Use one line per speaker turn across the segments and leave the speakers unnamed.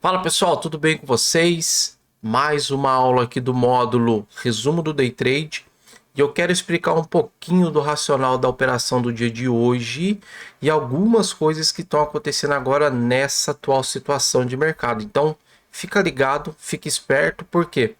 Fala pessoal, tudo bem com vocês? Mais uma aula aqui do módulo Resumo do Day Trade e eu quero explicar um pouquinho do racional da operação do dia de hoje e algumas coisas que estão acontecendo agora nessa atual situação de mercado. Então fica ligado, fica esperto, porque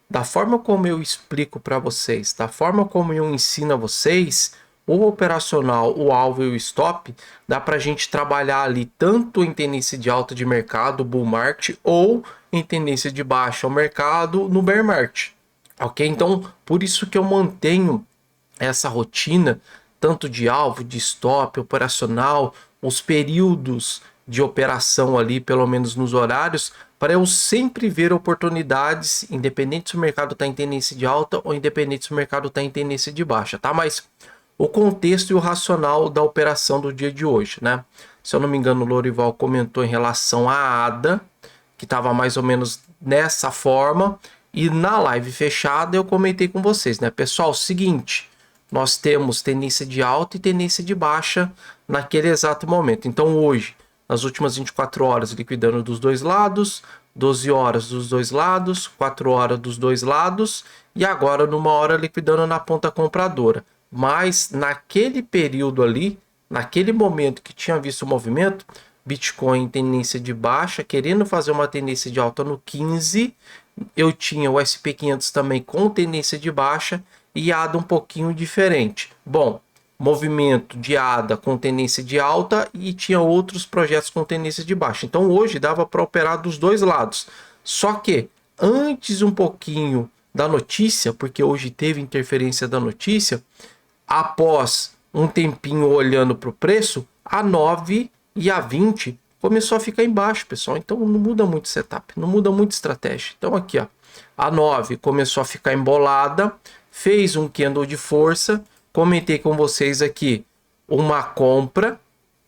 da forma como eu explico para vocês, da forma como eu ensino a vocês, o operacional, o alvo e o stop, dá para a gente trabalhar ali tanto em tendência de alta de mercado, bull market, ou em tendência de baixa ao mercado, no bear market. Ok? Então, por isso que eu mantenho essa rotina, tanto de alvo, de stop, operacional, os períodos de operação ali, pelo menos nos horários, para eu sempre ver oportunidades, independente se o mercado está em tendência de alta ou independente se o mercado está em tendência de baixa, tá? Mas o contexto e o racional da operação do dia de hoje, né? Se eu não me engano, o Lorival comentou em relação à ADA, que estava mais ou menos nessa forma, e na live fechada eu comentei com vocês, né? Pessoal, seguinte, nós temos tendência de alta e tendência de baixa naquele exato momento. Então hoje, nas últimas 24 horas, liquidando dos dois lados, 12 horas dos dois lados, 4 horas dos dois lados, e agora numa hora liquidando na ponta compradora. Mas naquele período ali, naquele momento que tinha visto o movimento, Bitcoin em tendência de baixa, querendo fazer uma tendência de alta no 15, eu tinha o SP500 também com tendência de baixa e ADA um pouquinho diferente. Bom, movimento de ADA com tendência de alta e tinha outros projetos com tendência de baixa. Então hoje dava para operar dos dois lados. Só que antes um pouquinho da notícia, porque hoje teve interferência da notícia, após um tempinho olhando para o preço, a 9 e a 20 começou a ficar embaixo, pessoal. Então não muda muito o setup, não muda muito a estratégia. Então aqui, ó, a 9 começou a ficar embolada, fez um candle de força, comentei com vocês aqui uma compra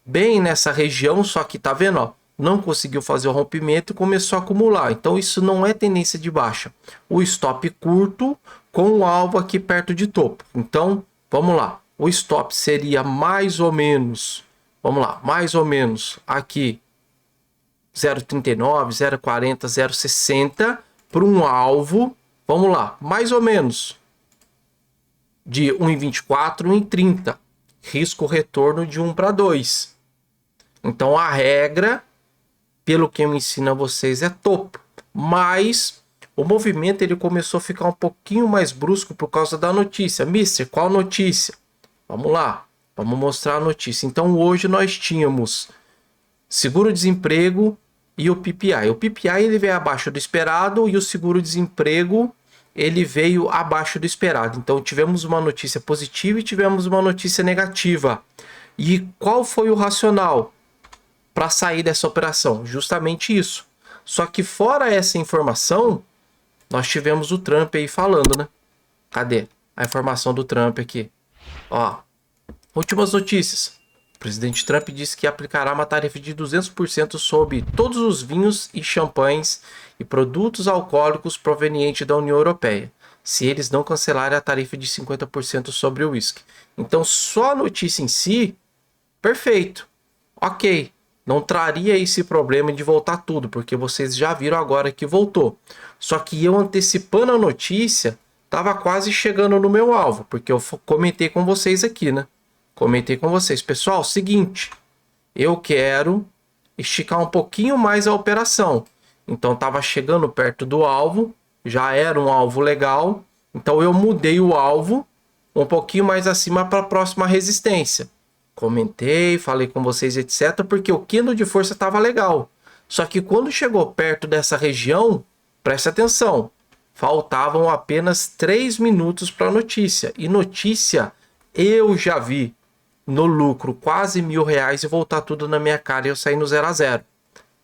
bem nessa região, só que tá vendo, ó, não conseguiu fazer o rompimento e começou a acumular. Então isso não é tendência de baixa. O stop curto com o alvo aqui perto de topo. Então vamos lá, o stop seria mais ou menos, vamos lá, mais ou menos aqui 0,39, 0,40, 0,60 para um alvo, vamos lá, mais ou menos de 1,24, 1,30, risco retorno de 1 para 2. Então a regra, pelo que eu ensino a vocês, é topo, mas o movimento ele começou a ficar um pouquinho mais brusco por causa da notícia. Mister, qual notícia? Vamos lá, vamos mostrar a notícia. Então hoje nós tínhamos seguro-desemprego e o PPI. O PPI ele veio abaixo do esperado e o seguro-desemprego ele veio abaixo do esperado. Então tivemos uma notícia positiva e tivemos uma notícia negativa. E qual foi o racional para sair dessa operação? Justamente isso. Só que fora essa informação, nós tivemos o Trump aí falando, né? Cadê a informação do Trump aqui? Ó, últimas notícias. O presidente Trump disse que aplicará uma tarifa de 200% sobre todos os vinhos e champanhes e produtos alcoólicos provenientes da União Europeia, se eles não cancelarem a tarifa de 50% sobre o uísque. Então, só a notícia em si, perfeito. Ok. Não traria esse problema de voltar tudo, porque vocês já viram agora que voltou. Só que eu antecipando a notícia, estava quase chegando no meu alvo, porque eu comentei com vocês aqui, né? Comentei com vocês. Pessoal, seguinte, eu quero esticar um pouquinho mais a operação. Então estava chegando perto do alvo, já era um alvo legal, então eu mudei o alvo um pouquinho mais acima para a próxima resistência. Comentei, falei com vocês, etc, porque o candle de força estava legal. Só que quando chegou perto dessa região, preste atenção, faltavam apenas 3 minutos para a notícia. E notícia eu já vi no lucro quase R$1.000 e voltar tudo na minha cara e eu sair no 0 a 0.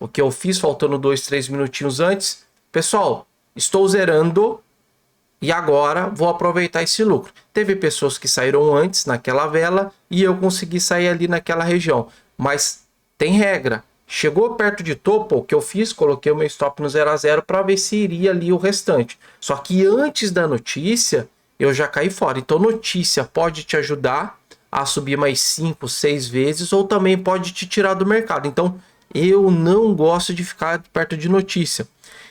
O que eu fiz faltando 2, 3 minutinhos antes, pessoal, estou zerando e agora vou aproveitar esse lucro. Teve pessoas que saíram antes naquela vela e eu consegui sair ali naquela região. Mas tem regra. Chegou perto de topo, o que eu fiz? Coloquei o meu stop no 0 a 0 para ver se iria ali o restante. Só que antes da notícia, eu já caí fora. Então notícia pode te ajudar a subir mais 5, 6 vezes ou também pode te tirar do mercado. Então Eu não gosto de ficar perto de notícia.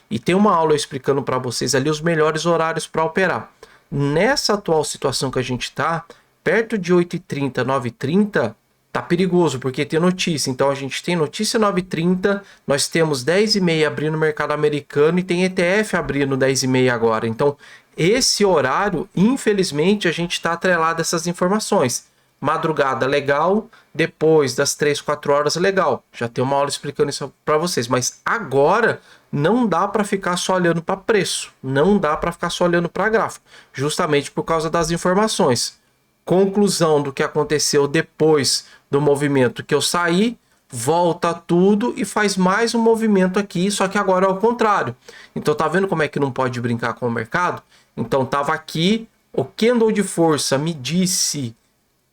E tem uma aula explicando para vocês ali os melhores horários para operar. Nessa atual situação que a gente está, perto de 8h30, 9h30, tá perigoso, porque tem notícia. Então a gente tem notícia 9h30, nós temos 10h30 abrindo o mercado americano e tem ETF abrindo 10h30 agora. Então esse horário, infelizmente, a gente está atrelado a essas informações. Madrugada legal, depois das 3, 4 horas legal. Já tem uma aula explicando isso para vocês, mas agora não dá para ficar só olhando para preço, não dá para ficar só olhando para gráfico, justamente por causa das informações. Conclusão do que aconteceu depois do movimento que eu saí, volta tudo e faz mais um movimento aqui, só que agora é o contrário. Então tá vendo como é que não pode brincar com o mercado? Então tava aqui, o candle de força me disse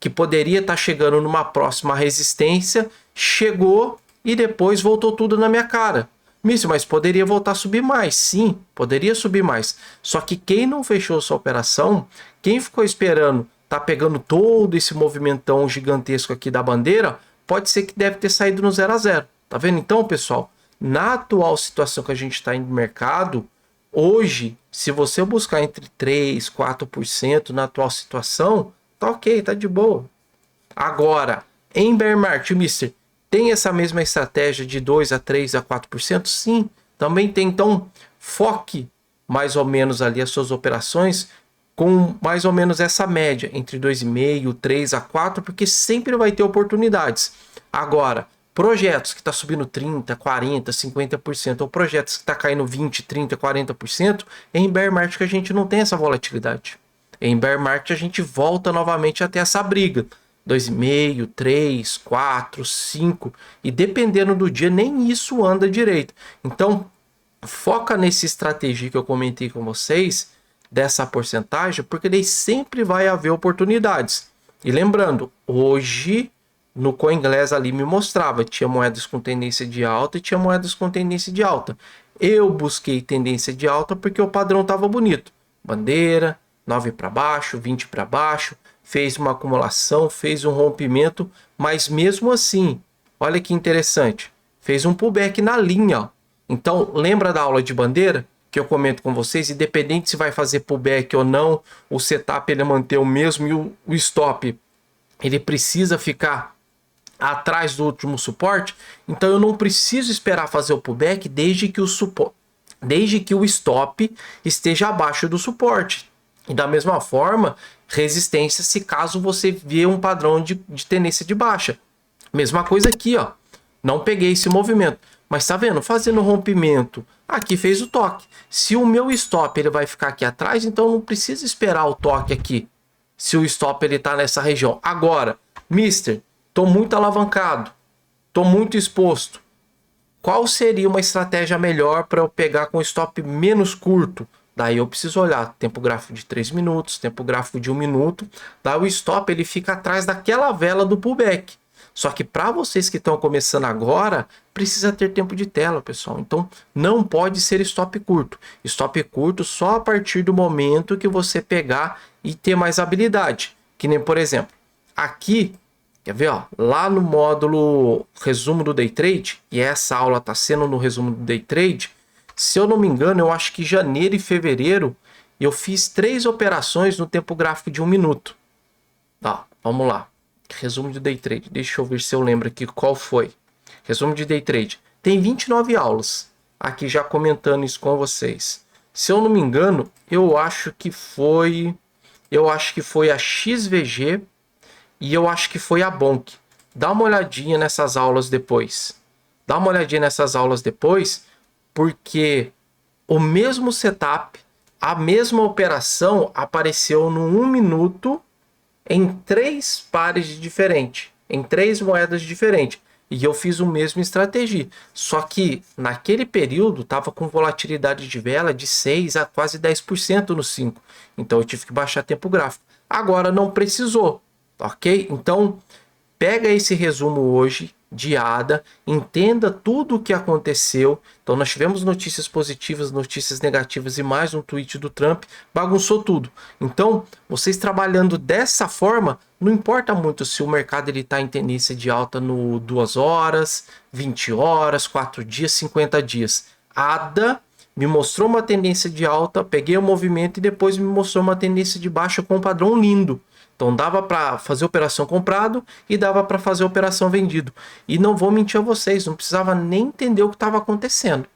que poderia estar chegando numa próxima resistência, chegou e depois voltou tudo na minha cara. Mício, mas poderia voltar a subir mais? Sim, poderia subir mais. Só que quem não fechou sua operação, quem ficou esperando, tá pegando todo esse movimentão gigantesco aqui da bandeira, pode ser que deve ter saído no 0 a 0. Tá vendo? Então, pessoal, na atual situação que a gente está em mercado, hoje, se você buscar entre 3, 4% na atual situação, tá ok, tá de boa. Agora, em bear market, Mister, tem essa mesma estratégia de 2 a 3 a 4%? Sim, também tem. Então, foque mais ou menos ali as suas operações com mais ou menos essa média, entre 2,5, 3 a 4, porque sempre vai ter oportunidades. Agora, projetos que está subindo 30, 40, 50%, ou projetos que está caindo 20, 30, 40%, em bear market a gente não tem essa volatilidade. Em bear market a gente volta novamente até essa briga. 2,5, 3, 4, 5. E dependendo do dia, nem isso anda direito. Então, foca nessa estratégia que eu comentei com vocês, dessa porcentagem, porque daí sempre vai haver oportunidades. E lembrando, hoje no CoinGlass ali me mostrava, tinha moedas com tendência de alta e tinha moedas com tendência de alta. Eu busquei tendência de alta porque o padrão estava bonito. Bandeira, 9 para baixo, 20 para baixo, fez uma acumulação, fez um rompimento, mas mesmo assim, olha que interessante, fez um pullback na linha. Ó. Então, lembra da aula de bandeira que eu comento com vocês? Independente se vai fazer pullback ou não, o setup ele manter o mesmo e o stop ele precisa ficar atrás do último suporte. Então, eu não preciso esperar fazer o pullback desde que o stop esteja abaixo do suporte. E da mesma forma, resistência se caso você vê um padrão de tendência de baixa. Mesma coisa aqui, ó. Não peguei esse movimento. Mas tá vendo? Fazendo rompimento. Aqui fez o toque. Se o meu stop ele vai ficar aqui atrás, então não precisa esperar o toque aqui. Se o stop ele tá nessa região. Agora, Mister, tô muito alavancado. Tô muito exposto. Qual seria uma estratégia melhor para eu pegar com stop menos curto? Daí eu preciso olhar tempo gráfico de 3 minutos, tempo gráfico de 1 minuto. Daí o stop ele fica atrás daquela vela do pullback. Só que para vocês que estão começando agora, precisa ter tempo de tela, pessoal. Então não pode ser stop curto. Stop curto só a partir do momento que você pegar e ter mais habilidade. Que nem, por exemplo, aqui, quer ver, ó, lá no módulo resumo do Day Trade, e essa aula está sendo no resumo do Day Trade, se eu não me engano, eu acho que janeiro e fevereiro eu fiz 3 operações no tempo gráfico de 1 minuto. Tá, vamos lá. Resumo de Day Trade. Deixa eu ver se eu lembro aqui qual foi. Resumo de Day Trade. Tem 29 aulas. Aqui já comentando isso com vocês. Se eu não me engano, eu acho que foi a XVG e eu acho que foi a Bonk. Dá uma olhadinha nessas aulas depois. Porque o mesmo setup, a mesma operação apareceu no 1 minuto em 3 pares diferentes, em 3 moedas diferentes. E eu fiz o mesmo estratégia. Só que naquele período estava com volatilidade de vela de 6 a quase 10% no 5. Então eu tive que baixar tempo gráfico. Agora não precisou, ok? Então pega esse resumo hoje, de ADA, entenda tudo o que aconteceu. Então nós tivemos notícias positivas, notícias negativas e mais um tweet do Trump, bagunçou tudo. Então, vocês trabalhando dessa forma, não importa muito se o mercado está em tendência de alta no 2 horas, 20 horas, 4 dias, 50 dias. ADA me mostrou uma tendência de alta, peguei o movimento e depois me mostrou uma tendência de baixa com um padrão lindo. Então dava para fazer operação comprado e dava para fazer operação vendido. E não vou mentir a vocês, não precisava nem entender o que estava acontecendo.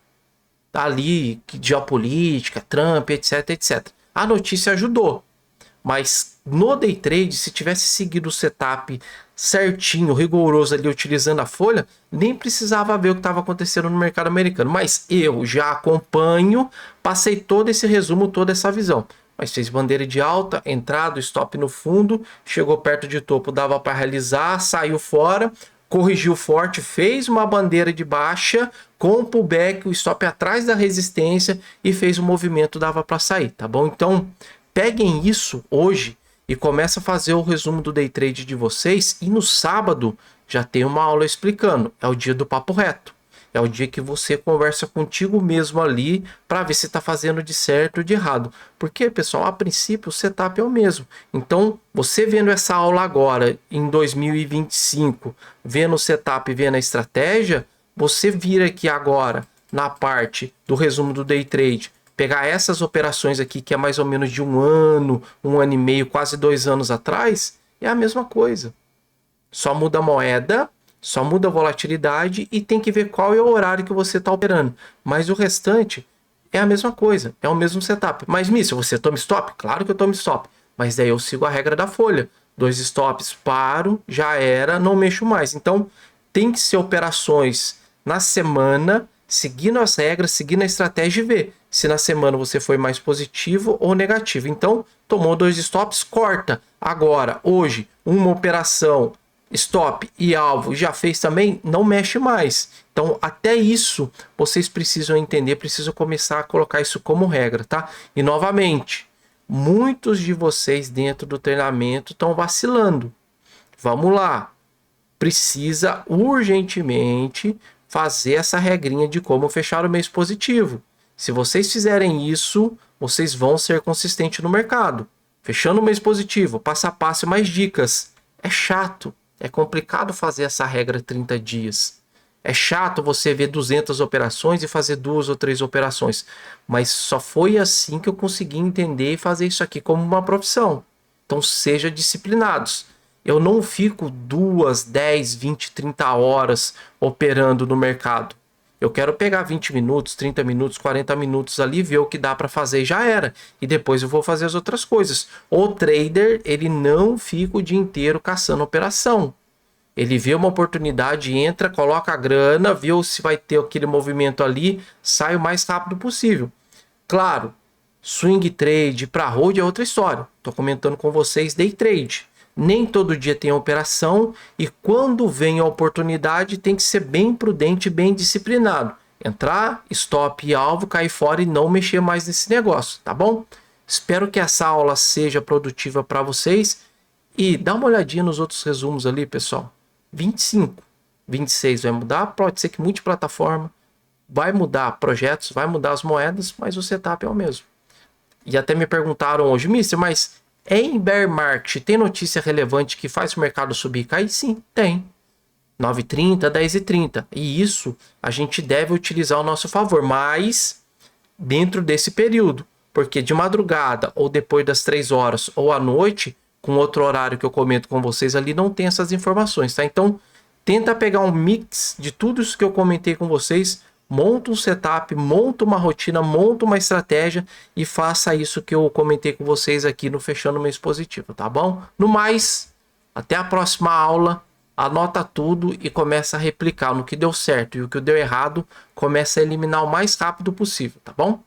Tá ali, geopolítica, Trump, etc, etc. A notícia ajudou. Mas no day trade, se tivesse seguido o setup certinho, rigoroso ali, utilizando a folha, nem precisava ver o que estava acontecendo no mercado americano. Mas eu já acompanho, passei todo esse resumo, toda essa visão. Mas fez bandeira de alta, entrada, stop no fundo, chegou perto de topo, dava para realizar, saiu fora, corrigiu forte, fez uma bandeira de baixa, com o pullback, o stop atrás da resistência e fez o movimento, dava para sair, tá bom? Então, peguem isso hoje e começa a fazer o resumo do day trade de vocês e no sábado já tem uma aula explicando, é o dia do papo reto. É o dia que você conversa contigo mesmo ali para ver se está fazendo de certo ou de errado. Porque, pessoal, a princípio o setup é o mesmo. Então, você vendo essa aula agora, em 2025, vendo o setup e vendo a estratégia, você vira aqui agora, na parte do resumo do day trade, pegar essas operações aqui, que é mais ou menos de um ano e meio, quase 2 anos atrás, é a mesma coisa. Só muda a moeda, só muda a volatilidade e tem que ver qual é o horário que você está operando. Mas o restante é a mesma coisa, é o mesmo setup. Mas, Mister, você toma stop? Claro que eu tomo stop. Mas daí eu sigo a regra da folha. 2 stops, paro, já era, não mexo mais. Então, tem que ser operações na semana, seguindo as regras, seguindo a estratégia e ver se na semana você foi mais positivo ou negativo. Então, tomou 2 stops, corta. Agora, hoje, uma operação stop e alvo já fez também, não mexe mais. Então, até isso vocês precisam entender, precisam começar a colocar isso como regra, tá? E novamente, muitos de vocês dentro do treinamento estão vacilando. Vamos lá. Precisa urgentemente fazer essa regrinha de como fechar o mês positivo. Se vocês fizerem isso, vocês vão ser consistentes no mercado. Fechando o mês positivo, passo a passo, mais dicas. É chato. É complicado fazer essa regra 30 dias. É chato você ver 200 operações e fazer 2 ou 3 operações. Mas só foi assim que eu consegui entender e fazer isso aqui como uma profissão. Então seja disciplinados. Eu não fico 2, 10, 20, 30 horas operando no mercado. Eu quero pegar 20 minutos, 30 minutos, 40 minutos ali, ver o que dá para fazer e já era. E depois eu vou fazer as outras coisas. O trader, ele não fica o dia inteiro caçando operação. Ele vê uma oportunidade, entra, coloca a grana, vê se vai ter aquele movimento ali, sai o mais rápido possível. Claro, swing trade para hold é outra história. Estou comentando com vocês day trade. Nem todo dia tem operação e quando vem a oportunidade tem que ser bem prudente e bem disciplinado. Entrar, stop e alvo, cair fora e não mexer mais nesse negócio, tá bom? Espero que essa aula seja produtiva para vocês e dá uma olhadinha nos outros resumos ali, pessoal. 25, 26 vai mudar, pode ser que multiplataforma, vai mudar projetos, vai mudar as moedas, mas o setup é o mesmo. E até me perguntaram hoje, Mister, mas em bear market tem notícia relevante que faz o mercado subir e cair? Sim, tem. 9h30, 10h30. E isso a gente deve utilizar ao nosso favor, mas dentro desse período. Porque de madrugada, ou depois das 3 horas, ou à noite, com outro horário que eu comento com vocês ali, não tem essas informações, tá? Então, tenta pegar um mix de tudo isso que eu comentei com vocês, monta um setup, monta uma rotina, monta uma estratégia e faça isso que eu comentei com vocês aqui no Fechando o Mês Positivo, tá bom? No mais, até a próxima aula, anota tudo e começa a replicar no que deu certo e o que deu errado, começa a eliminar o mais rápido possível, tá bom?